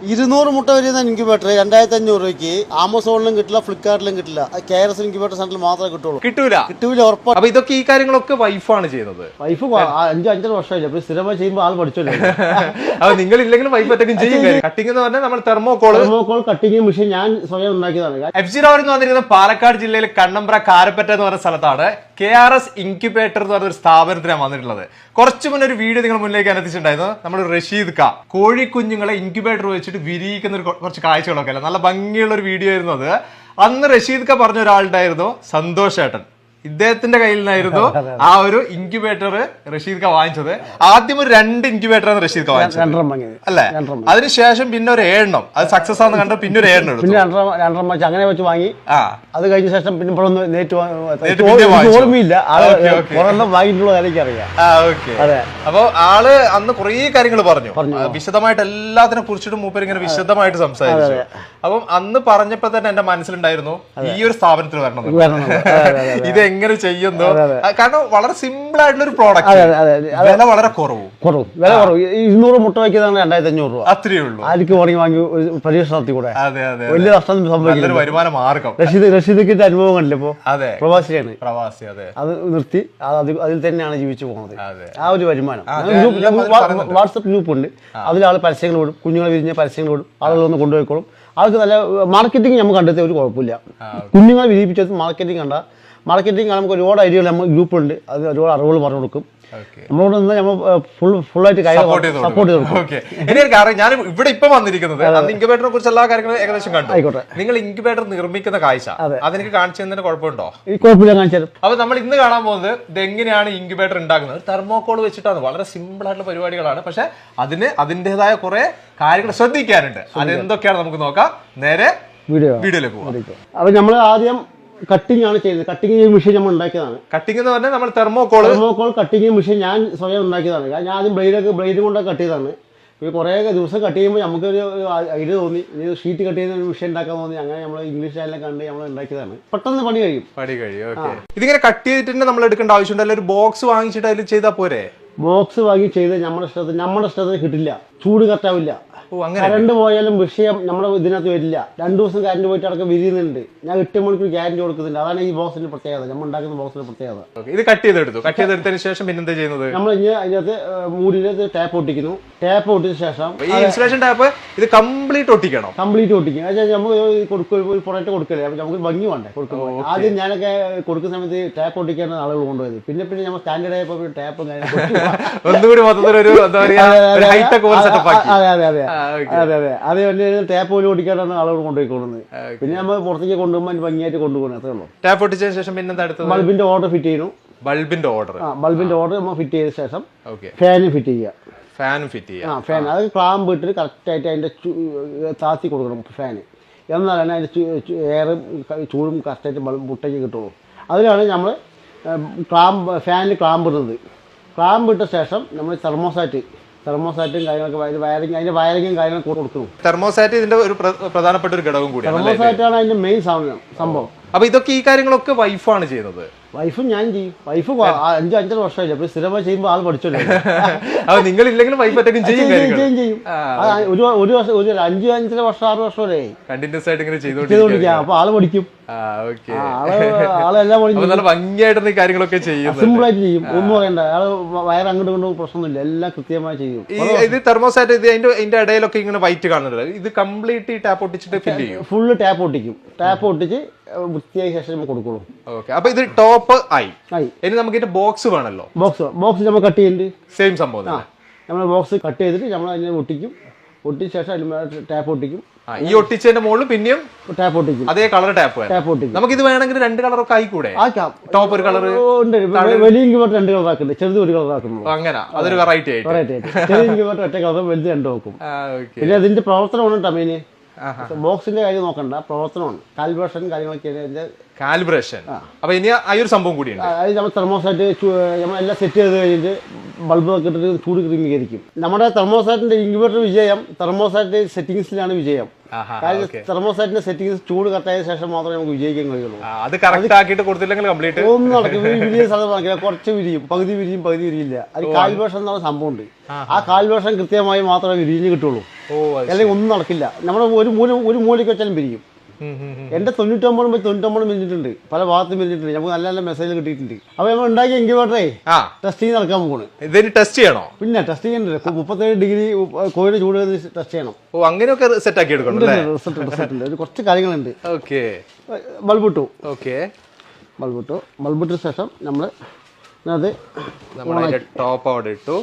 200 മുട്ട വരുന്ന ഇൻക്യുബേറ്റർ 2500 രൂപയ്ക്ക് ആമസോണിലും കിട്ടില്ല, ഫ്ലിപ്കാർട്ടിലും കിട്ടില്ല. KRS ഇൻക്യുബേറ്റർ സെന്ററിൽ മാത്രമേ കിട്ടുള്ളൂ. കിട്ടൂല ഉറപ്പാണ്. അപ്പൊ ഇതൊക്കെ ഈ കാര്യങ്ങളൊക്കെ വൈഫാണ് ചെയ്യുന്നത്. വൈഫ് 5-5 വർഷമായില്ല, സ്ഥിരമായി ചെയ്യുമ്പോൾ ആൾ പഠിച്ചല്ലോ. അപ്പൊ നിങ്ങൾ ഇല്ലെങ്കിലും വൈഫ് ഒറ്റയ്ക്കും ചെയ്യും. കട്ടിംഗ് എന്ന് പറഞ്ഞാൽ നമ്മൾ തെർമോകോൾ കട്ടിംഗ് മെഷീൻ ഞാൻ സ്വയം ഉണ്ടാക്കിയതാണ്. FG Rower എന്ന് പറഞ്ഞിരുന്ന പാലക്കാട് ജില്ലയിൽ കണ്ണമ്പ്ര കാരപ്പറ്റ എന്ന് പറഞ്ഞ സ്ഥലത്താണ് KRS ഇൻക്യുബേറ്റർ എന്ന് പറഞ്ഞ ഒരു സ്ഥാപനത്തിനാണ് വന്നിട്ടുള്ളത്. കുറച്ചു മുന്നേ ഒരു വീഡിയോ നിങ്ങൾ മുന്നിലേക്ക് എത്തിച്ചിട്ടുണ്ടായിരുന്നു. നമ്മുടെ റഷീദ് ക കോഴിക്കുഞ്ഞുങ്ങളെ ഇൻക്യുബേറ്റർ വെച്ചിട്ട് വിരിയിക്കുന്ന ഒരു കുറച്ച് കാഴ്ചകളൊക്കെ അല്ല, നല്ല ഭംഗിയുള്ള ഒരു വീഡിയോ ആയിരുന്നു അത്. അന്ന് റഷീദ് ക പറഞ്ഞ ഒരാളുണ്ടായിരുന്നു, സന്തോഷ് ഏട്ടൻ. ഇദ്ദേഹത്തിന്റെ കയ്യിൽ നിന്നായിരുന്നു ആ ഒരു ഇൻക്യുബേറ്റർ റഷീദ് ക വാങ്ങിച്ചത്. ആദ്യം ഒരു 2 ഇൻക്യുബേറ്റർ റഷീദ് ക വാങ്ങിച്ചത് അല്ലേ? അതിനുശേഷം പിന്നെ ഒരു 7 അത് സക്സസ് ആണെന്ന് കണ്ട പിന്നെ ഒരു 7 എടുത്തു. അങ്ങനെ വെച്ച് വാങ്ങി. അത് കഴിഞ്ഞ ശേഷം പിന്നെ ഓർമ്മയില്ല വാങ്ങിയിട്ടുള്ള കാര്യം അറിയാം. അപ്പൊ ആള് അന്ന് കുറേ കാര്യങ്ങൾ പറഞ്ഞു, വിശദമായിട്ട് എല്ലാത്തിനെ കുറിച്ചിട്ട് മൂപ്പര് ഇങ്ങനെ വിശദമായിട്ട് സംസാരിച്ചു. അപ്പം അന്ന് പറഞ്ഞപ്പോ തന്നെ എന്റെ മനസ്സിലുണ്ടായിരുന്നു ഈ ഒരു സ്ഥാപനത്തിൽ വരണം, ഇത് എങ്ങനെ ചെയ്യുന്നു. കാരണം വളരെ സിമ്പിൾ ആയിട്ടുള്ള ഒരു പ്രോഡക്റ്റ്, വില വളരെ കുറവ്. വില കുറവ്. 200 മുട്ട വയ്ക്കുന്നതാണ് 2500 രൂപ. അത്രേ ഉള്ളൂ. ആർക്ക് വാങ്ങി വാങ്ങി പരീക്ഷ നടത്തി കൂടെ. വലിയ നഷ്ടം സംഭവിക്കില്ല. വരുമാന മാർഗം. റഷീദിന്റെ അനുഭവം കണ്ടില്ല. ഇപ്പൊ പ്രവാസിയാണ്. അത് നിർത്തി അതിൽ തന്നെയാണ് ജീവിച്ചു പോകുന്നത്. ആ ഒരു വരുമാനം. വാട്സപ്പ് ഗ്രൂപ്പ് ഉണ്ട്, അതിലാൾ പരസ്യങ്ങൾ വിടും, കുഞ്ഞുങ്ങളെ വിരിഞ്ഞ പരസ്യങ്ങൾ വിടും, ആളുകൾ ഒന്ന് കൊണ്ടുപോയിക്കോളും. ആൾക്ക് നല്ല മാർക്കറ്റിംഗ് നമുക്ക് കണ്ടെത്തിയ ഒരു കുഴപ്പമില്ല. കുഞ്ഞുങ്ങളെ വിരിയിപ്പിച്ചത് മാർക്കറ്റിംഗ് കണ്ട മാർക്കറ്റിംഗ് നമുക്ക് ഒരുപാട് ഐഡിയകൾ നമ്മൾ ഗ്രൂപ്പുണ്ട്, അത് ഒരുപാട് അറിവുകൾ പറഞ്ഞു കൊടുക്കും. നമ്മളോട് നിന്ന് നമ്മൾ ഫുള്ളായിട്ട് സപ്പോർട്ട് ചെയ്തു. ഞാൻ ഇവിടെ ഇപ്പൊ വന്നിരിക്കുന്നത് ഇൻക്യുബേറ്ററിനെ കുറിച്ച് എല്ലാ കാര്യങ്ങളും ഏകദേശം കണ്ടു. ആയിക്കോട്ടെ, നിങ്ങൾ ഇൻക്യുബേറ്റർ നിർമ്മിക്കുന്ന കാഴ്ച അതെനിക്ക് കാണിച്ചു തന്നതിന് കുഴപ്പമുണ്ടോ? കുഴപ്പമില്ല, കാണിച്ചു. അപ്പൊ നമ്മൾ ഇന്ന് കാണാൻ പോകുന്നത് ഇത് എങ്ങനെയാണ് ഇൻക്യുബേറ്റർ ഉണ്ടാക്കുന്നത്. തെർമോകോൾ വെച്ചിട്ടാണ്. വളരെ സിമ്പിൾ ആയിട്ടുള്ള പരിപാടികളാണ്, പക്ഷെ അതിന് അതിൻ്റെതായ കുറെ കാര്യങ്ങൾ ശ്രദ്ധിക്കാനുണ്ട്. അതെന്തൊക്കെയാണ് നമുക്ക് നോക്കാം. നേരെ വീഡിയോയിലേക്ക് പോകാം. അപ്പൊ നമ്മൾ ആദ്യം കട്ടിംഗ് ആണ് ചെയ്യുന്നത്. കട്ടിംഗ് മെഷീൻ നമ്മൾ ഉണ്ടാക്കിയതാണ്. കട്ടിംഗ് എന്ന് പറഞ്ഞാൽ നമ്മൾ തെർമോകോൾ കട്ടിംഗ് മെഷീൻ ഞാൻ സ്വയം ഉണ്ടാക്കിയതാണ്. ഞാൻ ആദ്യം ബ്ലേഡ് കൊണ്ടൊക്കെ കട്ട് ചെയ്തതാണ്. കുറേ ദിവസം കട്ട് ചെയ്യുമ്പോൾ നമുക്കൊരു ഐഡിയ തോന്നി, ഇത് ഷീറ്റ് കട്ട് ചെയ്യുന്ന ഒരു മെഷീൻ ഉണ്ടാക്കാൻ തോന്നി. അങ്ങനെ നമ്മൾ ഇംഗ്ലീഷ് ചാനലൊക്കെ കണ്ട് നമ്മൾ ഉണ്ടാക്കിയതാണ്. പെട്ടെന്ന് പണി കഴിയും. ഇതിങ്ങനെ കട്ട് ചെയ്തിട്ട് നമ്മൾ എടുക്കേണ്ട ആവശ്യമുണ്ടല്ലോ. ഒരു ബോക്സ് വാങ്ങിച്ചിട്ട് അതിൽ ചെയ്താൽ പോരെ? ബോക്സ് വാങ്ങി ചെയ്ത് നമ്മുടെ ഇഷ്ടത്തിന് കിട്ടില്ല, ചൂട് കറക്റ്റാവില്ല. കറണ്ട് പോയാലും വിഷയം നമ്മുടെ ഇതിനകത്ത് വരില്ല. 2 ദിവസം കറണ്ട് പോയിട്ട് അടക്കം വിരിയുന്നുണ്ട്. ഞാൻ 8 മണിക്കൂർ ഗ്യാരണ്ടി കൊടുക്കുന്നുണ്ട്. അതാണ് ഈ ബോക്സിന്റെ പ്രത്യേകത, നമ്മൾ ഉണ്ടാക്കുന്ന ബോക്സിന്റെ പ്രത്യേകത. ഇത് കട്ട് ചെയ്തെടുത്തതിന് ശേഷം പിന്നെ എന്താ ചെയ്യുന്നത്? നമ്മൾ അതിനകത്ത് മൂടിനകത്ത് ടാപ്പ് ഒട്ടിക്കുന്നു. ടാപ്പ് ഒട്ടിച്ച ശേഷം ഈ ഇൻസുലേഷൻ ടാപ്പ് ഇത് കംപ്ലീറ്റ് ഒട്ടിക്കണം. ഒട്ടിക്കും. അതായത് നമ്മൾ ഒരു പ്രൊഡക്റ്റ് കൊടുക്കല്ലേ, അപ്പൊ നമുക്ക് ഭംഗി വേണ്ടേ കൊടുക്കുമ്പോൾ. ആദ്യം ഞാനൊക്കെ കൊടുക്കുന്ന സമയത്ത് ടാപ്പ് ഒട്ടിക്കാണ് ആളുകൾ കൊണ്ടുപോയത്. പിന്നെ നമ്മൾ സ്റ്റാൻഡേർഡ് ആയപ്പോൾ ടാപ്പും ഒന്നുകൂടി അതെ ടാപ്പ് പോലും ഓടിക്കാനാണ് ആളുകൾ കൊണ്ടുപോയിക്കൊള്ളുന്നത്. പിന്നെ നമ്മൾ പുറത്തേക്ക് കൊണ്ടുപോകുമ്പോൾ ഭംഗിയായിട്ട് കൊണ്ടുപോകുന്നത് അത്രേ ഉള്ളൂ. ടാപ്പ് ഒട്ടിച്ചതിന് ശേഷം പിന്നെ ബൾബിന്റെ ഓർഡർ ഫിറ്റ് ചെയ്യുന്നു. ബൾബിന്റെ ഓർഡർ നമ്മൾ ഫിറ്റ് ചെയ്ത ശേഷം ഫാനും ഫിറ്റ് ചെയ്യുക. ഫാൻ അത് ക്ലാമ്പ് ഇട്ടിട്ട് കറക്റ്റായിട്ട് അതിന്റെ താത്തി കൊടുക്കണം ഫാന്. എന്നാലാണ് അതിന്റെ എയറും ചൂടും കറക്റ്റായിട്ട് മുട്ടയ്ക്ക് കിട്ടുള്ളൂ. അതിലാണ് നമ്മൾ ഫാനിൽ ക്ലാമ്പ് ഇടുന്നത്. ക്ലാമ്പ് ഇട്ട ശേഷം നമ്മൾ തെർമോസാറ്റും കാര്യങ്ങളൊക്കെ അതിന്റെ വയറിങ്ങും കാര്യങ്ങളൊക്കെ കൊടുക്കുന്നു. തെർമോസാറ്റ് ഇതിന്റെ ഒരു പ്രധാനപ്പെട്ട ഒരു ഘടകം കൂടിയാണ്. തെർമോസാറ്റാണ് അതിന്റെ മെയിൻ സംഭവം. അപ്പൊ ഇതൊക്കെ ഈ കാര്യങ്ങളൊക്കെ വൈഫാണ് ചെയ്യുന്നത്. വൈഫും ഞാൻ ചെയ്യും. വൈഫ് 5-5 വർഷമായില്ല, അപ്പൊ സ്ഥിരമായി ചെയ്യുമ്പോൾ ആൾ പഠിച്ചല്ലോ. അപ്പൊ നിങ്ങൾ ഇല്ലെങ്കിലും വൈഫ് ഒറ്റയ്ക്കും ചെയ്യും. ഒരു വർഷം, ഒരു 5-5 വർഷം 6 വർഷം വരെ കണ്ടിന്യൂസ് ആയിട്ട് ഇങ്ങനെ ചെയ്തോണ്ടിരിക്കുക. അപ്പൊ ആള് പഠിക്കും. ആളെല്ലാം ഭംഗിയായിട്ട് കാര്യങ്ങളൊക്കെ ചെയ്യും, സിമ്പിൾ ആയിട്ട് ചെയ്യും. ഒന്നും പറയണ്ട. ആള് വയറ് അങ്ങോട്ട് കൊണ്ടും പ്രശ്നമൊന്നുമില്ല, എല്ലാം കൃത്യമായി ചെയ്യും. ഇത് തെർമോസാറ്റ് ഇതിന്റെ ഇടയിലൊക്കെ ഇങ്ങനെ വൈറ്റ് കാണുന്നുണ്ട്. ഇത് കംപ്ലീറ്റ് ടാപ്പ് ഒട്ടിച്ചിട്ട് ഫില്ല് ചെയ്യും. ഫുള്ള് ടാപ്പ് ഒട്ടിക്കും. ടാപ്പ് ഒട്ടിച്ച് വൃത്തിയായ ശേഷം നമ്മൾ കൊടുക്കുള്ളൂ. അപ്പൊ ഇത് ടോപ്പ് ആയി. ഇനി നമുക്ക് ഇതിന്റെ ബോക്സ് വേണമല്ലോ. ബോക്സ് നമ്മൾ കട്ട് ചെയ്യുന്നുണ്ട്. സെയിം സംഭവം. നമ്മൾ ബോക്സ് കട്ട് ചെയ്തിട്ട് നമ്മൾ അതിനെ ഒട്ടിക്കും. ഒട്ടിച്ച ശേഷം അതിന് ടാപ്പ് ഒട്ടിക്കും. ഈ ഒട്ടിച്ചതിന്റെ മുകളിൽ പിന്നെയും ടാപ്പ് ഒട്ടിക്കും. അതേ കളർ ടാപ്പ് ഒട്ടിക്കും. നമുക്ക് ഇത് വേണമെങ്കിൽ 2 കളറൊക്കെ ആയിക്കൂടെ? ടോപ്പ് ഒരു കളർ ഉണ്ട്. വലിയ ഇൻക്യുബേറ്റർ 2 കളർ ആക്കുന്നുണ്ട്, ചെറുത് 1 കളർ ആക്കുന്നു. അങ്ങനെ അതൊരു വെറൈറ്റി ആയിട്ട്. ചെറിയ ഇൻക്യുബേറ്റർ 1 കളർ, വലുത് 2 നോക്കും. പിന്നെ അതിന്റെ പ്രവർത്തനമാണ് കേട്ടോ മെയിന്. ബോക്സിന്റെ കാര്യം നോക്കണ്ട, പ്രവർത്തനമാണ്. കാലിബ്രേഷൻ കാര്യങ്ങളൊക്കെ. അപ്പൊ ഇനി ആ ഒരു സംഭവം കൂടിയുണ്ട്. അത് നമ്മൾ തെർമോസാറ്റ് നമ്മളെല്ലാം സെറ്റ് ചെയ്ത് കഴിഞ്ഞിട്ട് ബൾബ് ഇട്ടിട്ട് ചൂട് ക്രമീകരിക്കും. നമ്മുടെ തെർമോസാറ്റിന്റെ ഇൻക്യുബേറ്റർ വിജയം തെർമോസാറ്റ് സെറ്റിംഗ്സിലാണ് വിജയം. കാര്യം തെർമോസൈറ്റിന്റെ സെറ്റിംഗ് ചൂട് കറക്റ്റായ ശേഷം മാത്രമേ നമുക്ക് വിജയിക്കാൻ കഴിയുള്ളൂ. അത് കറക്റ്റ് ആക്കിയിട്ട് കൊടുത്തില്ലെങ്കിൽ കംപ്ലീറ്റ് ഒന്നും നടക്കും. വിരിയ സ്ഥലത്ത് കുറച്ച് വിരിയും, പകുതി വിരിയില്ല. അത് കാൽവേഷം എന്നുള്ള സംഭവം ഉണ്ട്. ആ കാൽവേഷം കൃത്യമായി മാത്രമേ വിരിഞ്ഞ് കിട്ടുള്ളൂ, അല്ലെങ്കിൽ ഒന്നും നടക്കില്ല. നമ്മുടെ ഒരു മൂലയ്ക്ക് വെച്ചാലും വിരിയും. എന്റെ 99 മിനിറ്റുണ്ട്, പല ഭാഗത്തും മിനിറ്റുണ്ട്. നമുക്ക് നല്ല നല്ല മെസ്സേജ് കിട്ടിയിട്ടുണ്ട്. അപ്പൊ നമ്മൾ ഉണ്ടാക്കിയ ഇൻക്യുബേറ്ററേ ടെസ്റ്റിംഗ് നടക്കാൻ പോകുന്നു. ഇതിന് ടെസ്റ്റ് ചെയ്യണോ? പിന്നെ ടെസ്റ്റ് ചെയ്യണ്ടേ, 37 ഡിഗ്രി കോഴിയുടെ ചൂട് ടെസ്റ്റ് ചെയ്യണം. ഓ, അങ്ങനെയൊക്കെ സെറ്റ് ആക്കി എടുക്കണം. ഒരു കുറച്ച് കാര്യങ്ങളുണ്ട്. ഓക്കെ, ബൾബിട്ടു. ഓക്കെ, ബൾബിട്ട ശേഷം നമ്മൾ അത് ടോപ്പ് അവിടെ ഇട്ടു.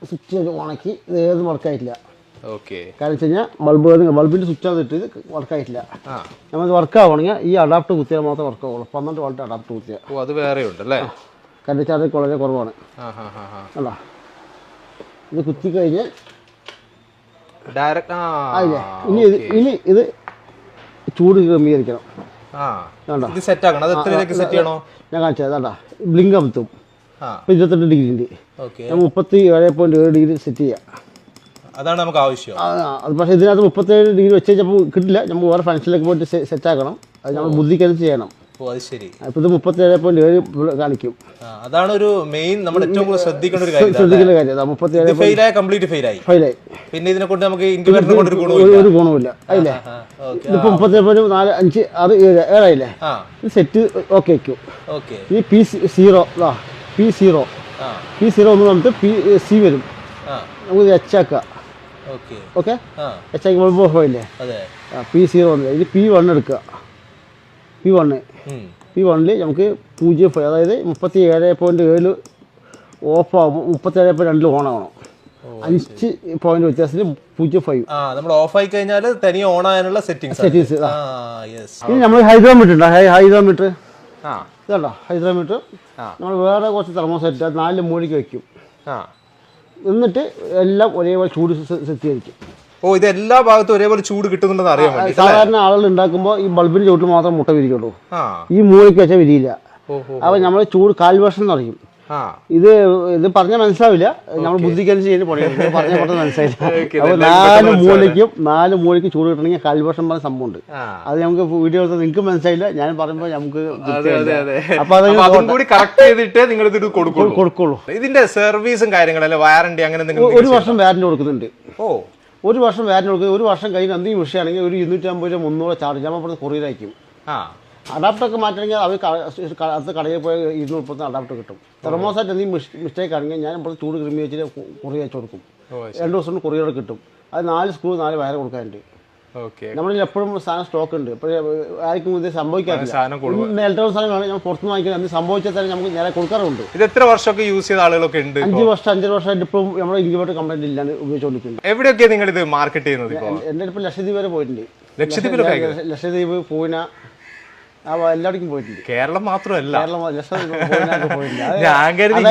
സ്വിച്ച് ഉണക്കി. ഇത് ഏത് വർക്കായിട്ടില്ല. ഓക്കെ, കാരണം വെച്ച് കഴിഞ്ഞാൽ ബൾബിന്റെ സ്വിച്ച് അത് ഇട്ട് വർക്കായിട്ടില്ല. നമുക്ക് വർക്ക് ആവണമെങ്കിൽ ഈ അഡാപ്റ്റർ കുത്തിയാൽ മാത്രമേ വർക്ക് ആവുള്ളൂ. 12 വോൾട്ട് അഡാപ്റ്റർ കുത്തിയാൽ. ഓ, അത് വേറെ ഉണ്ടല്ലേ. കറണ്ട് ചാർജ് വളരെ കുറവാണ്. അല്ല, ഇത് കുത്തി കഴിഞ്ഞാൽ ഇനി ഇത് ചൂട് ക്രമീകരിക്കണം. ഞാൻ കാണിച്ചത് ബ്ലിങ്ക് അമത്തും. 28 ഡിഗ്രി ഉണ്ട്. 37.7 ഡിഗ്രി സെറ്റ് ചെയ്യാം. അതാണ് നമുക്ക് ആവശ്യം. അത് പക്ഷേ ഇതിനകത്ത് 37 ഡിഗ്രി വെച്ച് കഴിഞ്ഞപ്പോൾ കിട്ടില്ല. നമുക്ക് വേറെ ഫംഗ്ഷനിലേക്ക് പോയിട്ട് സെറ്റ് ആക്കണം. അത് നമ്മൾ ബുദ്ധിക്കനുസരിച്ച് ചെയ്യണം. ശരി, ഇപ്പൊ ഇത് 37.7 കാണിക്കും. അതാണ് ഒരു മെയിൻ നമ്മൾ ഏറ്റവും കൂടുതൽ ശ്രദ്ധിക്കേണ്ട ഒരു കാര്യം. 37 ഫെയിലായി. പിന്നെ ഇതിനെ കൊണ്ട് നമുക്ക് ഒരു ഗുണമില്ല. അതില്ലേ, ഇതിപ്പോ 37.4, 5, 6, 7 ആയില്ലേ. ഇത് സെറ്റ് ഓക്കെ വെക്കും. ഈ P0 ഒന്ന് വന്നിട്ട് PC വരും. നമുക്ക് എച്ചാക്കാം. ഓക്കെ, എച്ചാക്കി ബൾബ് ഓഫ് ആയില്ലേ. P0 വന്നില്ല. ഇത് P1 എടുക്കുക. P1 നമുക്ക് 0.5, അതായത് 37.7 ഓഫ് ആകുമ്പോൾ 37.2 ഓൺ ആവണം. 5 പോയിന്റ് വ്യത്യാസത്തിൽ 0.5 നമ്മൾ ഓഫ് ആയി കഴിഞ്ഞാൽ തനിയെ ഓൺ ആകാനുള്ള സെറ്റിംഗ്സ്. ഇനി നമ്മൾ ഹൈഡ്രോമീറ്റർ ഉണ്ട്. ഹൈഡ്രോമീറ്റർ ഇതല്ലോ. ഹൈഡ്രോമീറ്റർ നമ്മൾ വേറെ കുറച്ച് തെർമോസെറ്റ് 4 മൂലയ്ക്ക് വെക്കും. എന്നിട്ട് എല്ലാം ഒരേപോലെ ചൂട് സെറ്റ് ചെയ്തിരിക്കും. ഓ, ഇത് എല്ലാ ഭാഗത്തും ഒരേപോലെ ചൂട് കിട്ടുന്നുണ്ടെന്ന് അറിയാൻ വേണ്ടി. സാധാരണ ആളുകൾ ഉണ്ടാക്കുമ്പോൾ ഈ ബൾബിന് ചുവട്ടിൽ മാത്രം മുട്ട വിരിക്കുള്ളൂ. ഈ മൂലയ്ക്ക് വെച്ചാൽ വിരിയില്ല. അപ്പൊ നമ്മൾ ചൂട് കാൽവേഷം എന്ന് പറയും. ഇത് പറഞ്ഞാൽ മനസ്സിലാവില്ല. നമ്മൾ ബുദ്ധിക്കനുസരിച്ച് പറഞ്ഞാൽ പെട്ടെന്ന് മനസ്സിലായില്ല. അപ്പൊ 4 മൂലയ്ക്ക് ചൂട് കിട്ടണമെങ്കിൽ കാൽവേഷം പറഞ്ഞ സംഭവം ഉണ്ട്. അത് നമുക്ക് വീഡിയോ എടുത്ത് നിങ്ങൾക്ക് മനസ്സിലായില്ല. ഞാൻ പറയുമ്പോൾ നമുക്ക് അപ്പൊ അത് കൊടുക്കുള്ളൂ. ഇതിന്റെ സർവീസും കാര്യങ്ങളല്ലേ, വാറണ്ടി അങ്ങനെ 1 വർഷം വാറണ്ടി കൊടുക്കുന്നുണ്ട്. 1 വർഷം വാറണ്ടി കൊടുക്കുന്നത്. 1 വർഷം കഴിഞ്ഞ് എന്തെങ്കിലും വിഷയമാണെങ്കിൽ ഒരു 250 രൂപ 300 ചാർജ് നമ്മൾ കൊറിയർ അയക്കും. അഡാപ്റ്ററൊക്കെ മാറ്റണമെങ്കിൽ അവർ അടുത്ത കടയിൽ പോയി 230 അഡാപ്റ്റർ കിട്ടും. തെർമോസൈറ്റ് എന്തെങ്കിലും മിസ്റ്റേക്ക് ആണെങ്കിൽ ഞാൻ ഇപ്പോൾ ചൂട് ക്രിമി വെച്ചിട്ട് കൊറിയർ അയച്ചു കൊടുക്കും. 2 ദിവസം കൊണ്ട് കൊറിയർ കിട്ടും. അത് 4 സ്ക്രൂ 4 വയർ കൊടുക്കാനുണ്ട്. നമ്മളിൽ എപ്പോഴും സാധനം സ്റ്റോക്ക് ഉണ്ട്. ഇപ്പോൾ ആർക്കും ഇത് സംഭവിക്കാറില്ല. ഇലക്ട്രോണിക് സാധനങ്ങളാണ് ഞാൻ പുറത്തുനിന്ന് വാങ്ങിക്കുന്നത്. എന്ത് സംഭവിച്ചാൽ തന്നെ നമുക്ക് നേരെ കൊടുക്കാറുണ്ട്. ഇത് എത്ര വർഷമൊക്കെ യൂസ് ചെയ്ത ആളുകളൊക്കെ ഉണ്ട്? 5 വർഷമായിട്ട് ഇപ്പം നമ്മുടെ ഇൻക്യുബേറ്റർ കംപ്ലൈന്റ് ഇല്ലാണ്ട് ഉപയോഗിച്ചുകൊണ്ടിരിക്കുന്നത്. എവിടെയൊക്കെ നിങ്ങൾ ഇത് മാർക്കറ്റ് ചെയ്യുന്നത്? എൻ്റെ ഇപ്പോൾ ലക്ഷദ്വീപ് വരെ പോയിട്ടുണ്ട്. ലക്ഷദ്വീപ്, പൂന, എല്ലായിടക്കും പോയിട്ടുണ്ട്. കേരളം മാത്രമല്ല, ഞാൻ കരുതി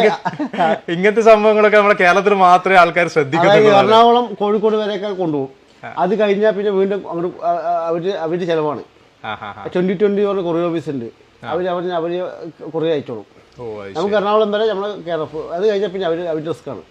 ഇങ്ങനത്തെ സംഭവങ്ങളൊക്കെ നമ്മുടെ കേരളത്തിൽ മാത്രമേ ആൾക്കാർ ശ്രദ്ധിക്കുന്നുള്ളൂ. എറണാകുളം, കോഴിക്കോട് വരെയൊക്കെ കൊണ്ടുപോകും. അത് കഴിഞ്ഞാൽ പിന്നെ വീണ്ടും അങ്ങോട്ട് അവരുടെ ചിലവാണ്. 2020 പറഞ്ഞ കൊറിയർ ഓഫീസ് ഉണ്ട്. അവര് കൊറിയർ അയച്ചോളും. നമുക്ക് എറണാകുളം വരെ നമ്മൾ കേരളം. അത് കഴിഞ്ഞാൽ പിന്നെ അവരുടെ റിസ്ക് ആണ്.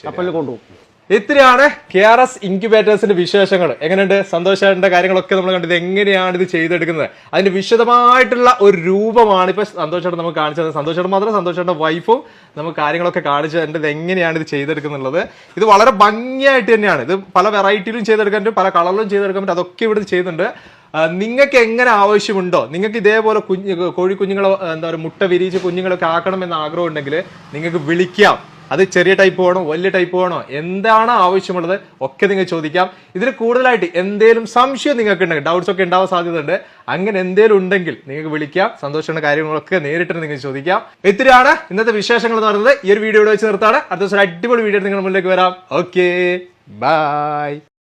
കപ്പലിൽ കൊണ്ടുപോകും. ഇത്രയാണ് KRS ഇൻക്യുബേറ്റേഴ്സിന്റെ വിശേഷങ്ങൾ. എങ്ങനെയുണ്ട്? സന്തോഷമായിട്ട് കാര്യങ്ങളൊക്കെ നമ്മൾ കണ്ടത്. എങ്ങനെയാണ് ഇത് ചെയ്തെടുക്കുന്നത്, അതിന്റെ വിശദമായിട്ടുള്ള ഒരു രൂപമാണ് ഇപ്പൊ സന്തോഷമായിട്ട് നമുക്ക് കാണിച്ചത്. സന്തോഷമായിട്ട് മാത്രം സന്തോഷമായിട്ട് വൈഫും നമുക്ക് കാര്യങ്ങളൊക്കെ കാണിച്ചു തരേണ്ടത് എങ്ങനെയാണ് ഇത് ചെയ്തെടുക്കുന്നുള്ളത്. ഇത് വളരെ ഭംഗിയായിട്ട് തന്നെയാണ്. ഇത് പല വെറൈറ്റിയിലും ചെയ്തെടുക്കാൻ പറ്റും, പല കളറിലും ചെയ്തെടുക്കാൻ പറ്റും. അതൊക്കെ ഇവിടെ ചെയ്യുന്നുണ്ട്. നിങ്ങൾക്ക് എങ്ങനെ ആവശ്യമുണ്ടോ, നിങ്ങൾക്ക് ഇതേപോലെ കോഴിക്കുഞ്ഞുങ്ങളോ എന്താ പറയുക മുട്ട വിരിയിച്ച് കുഞ്ഞുങ്ങളൊക്കെ ആക്കണമെന്ന് ആഗ്രഹം ഉണ്ടെങ്കിൽ നിങ്ങൾക്ക് വിളിക്കാം. അത് ചെറിയ ടൈപ്പ് വേണോ വലിയ ടൈപ്പ് വേണോ എന്താണ് ആവശ്യമുള്ളത് ഒക്കെ നിങ്ങൾ ചോദിക്കാം. ഇതിൽ കൂടുതലായിട്ട് എന്തേലും സംശയം നിങ്ങൾക്ക് ഉണ്ടെങ്കിൽ, ഡൗട്ട്സ് ഒക്കെ ഉണ്ടാവാൻ സാധ്യതയുണ്ട്. അങ്ങനെ എന്തേലും ഉണ്ടെങ്കിൽ നിങ്ങൾക്ക് വിളിക്കാം. സന്തോഷമുള്ള കാര്യങ്ങളൊക്കെ നേരിട്ട് നിങ്ങൾക്ക് ചോദിക്കാം. ഇത്രയാണ് ഇന്നത്തെ വിശേഷങ്ങൾ എന്ന് പറയുന്നത്. ഈ ഒരു വീഡിയോ ഇവിടെ വെച്ച് നിർത്താണ്. അടുത്ത ദിവസം അടിപൊളി വീഡിയോ നിങ്ങളുടെ മുന്നിലേക്ക് വരാം. Okay, by.